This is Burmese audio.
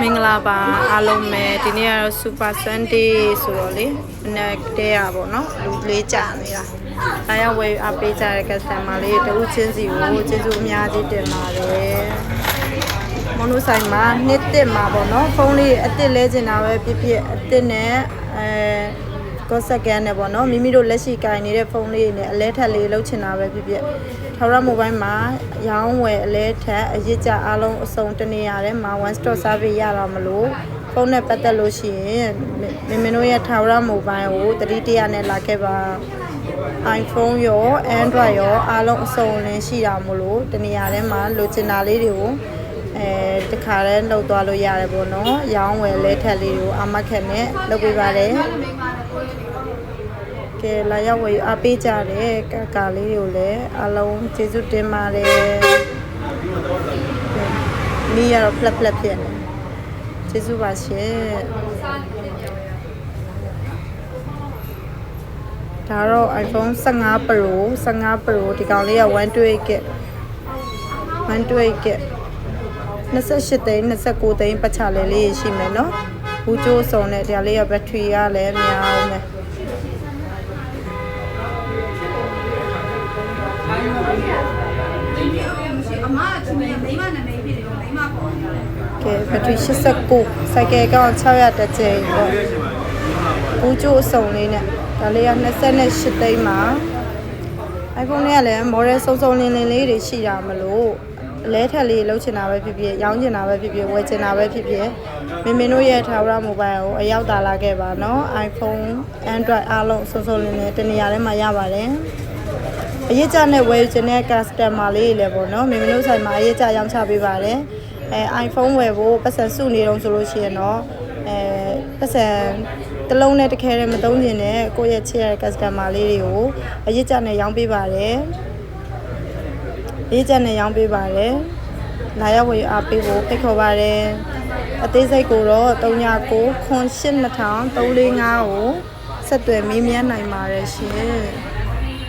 မင်္ဂလာပါအားလုံးပဲဒီနေ့ကတော့ Super Sunday ဆိုတော့လေမနေ့တည်းရပါတော့လူလေးကြာနေတာဒါရောက်ဝယ်အပေးကြတဲ့ customer လေးတဦးချင်းစီကိုကျေးဇူးအများကြီးတင်ပါတယ်မနုဆိုင်မှာနှစ်တစ်မှာပေါ့နော်ဖုန်းလေးအစ်စ်လဲကျင်တာပဲဖြစ်ဖြစ်အစ်စ်နဲ့ကိုစကန်နဲ့ပေါ့နော်မိမိတို့လက်ရှိကင်နေတဲ့ဖုန်းလေးနဲ့အလဲထက်လေးလှုပ်ချင်တာပဲဖြစ်ဖြစ်ထော်ရမိုဘိုင်းမှာရောင်းဝယ်အလဲထက်အရစ်ကြအားလုံးအစုံတနေရတယ်မှာ one stop service ရတော့မလို့ဖုန်းနဲ့ပတ်သက်လို့ရှိရင်မင်းတို့ရဲ့ထော်ရမိုဘိုင်းကိုတတိတရနဲ့လာခဲ့ပါ iPhone ရော Android ရောအားလုံးအစုံလင်းရှိတာမလို့တနေရာထဲမှာလိုချင်တာလေးတွေကိုတခါတည်းလှုပ်သွားလို့ရတယ်ပေါ့နော်ရောင်းဝယ်လဲထက်လေးတွေကိုအမခက်နဲ့လုပ်ပေးပါတယ်ကဲလာရောက်ဝယ်အားပေးကြတယ်ကာလေးတွေကိုလည်းအားလုံးကျေးဇူးတင်ပါတယ်မိရတော့ဖလက်ဖလက်ဖြစ်နေကျေးဇူးပါရှင်ဒါတော့ iPhone 15 Pro ဒီကောင်လေးက128 GB 28သိန်း29သိန်းပတ်ချလဲလေးရှိမယ်နော်ဘူးကျိုးစုံနဲ့ဒါလေးကဘက်ထရီကလည်းများအောင်မယ်ကဲဘက်ထရီ89စိုက်ကယ်ကောင်600တကြိမ်ပေါ့ဘူးကျိုးစုံလေးနဲ့ဒါလေးက28သိန်းမှာ iPhone နဲ့ကလည်း model စုံလင်းလေးတွေရှိတာမလို့အလဲထက်လေးလှုပ်ချင်တာပဲဖြစ်ဖြစ်ရောင်းချင်တာပဲဖြစ်ဖြစ်ဝယ်ချင်တာပဲဖြစ်ဖြစ်မင်းတို့ရဲ့ထာဝရမိုဘိုင်းကိုအရောက်တာလာခဲ့ပါနော် iPhone Android အားလုံးစုံလင်းတနေရာထဲမှာရပါတယ်အရေးကြနဲ့ဝယ်ချင်တဲ့ customer လေးတွေလည်းပေါ့နော်မင်းတို့ဆိုင်မှာအရေးကြရောင်းချပေးပါတယ်iPhone ဝယ်ဖို့ပတ်စံစုနေတော့ဆိုလို့ရှိရင်တော့ပတ်စံတလုံးနဲ့တစ်ခဲတည်းမသုံးကျင်တဲ့ကိုယ့်ရဲ့ချစ်ရတဲ့ customer လေးတွေကိုအရေးကြနဲ့ရောင်းပေးပါတယ်ရေးကြနဲ့ရောင်းပေးပါတယ်လာရောက်ဝယ်အားပေးဖို့ဖိတ်ခေါ်ပါတယ်အသေးစိတ်ကိုတော့39 98 2000 345ကိုဆက်သွယ်မေးမြန်းနိုင်ပါတယ်ရှင်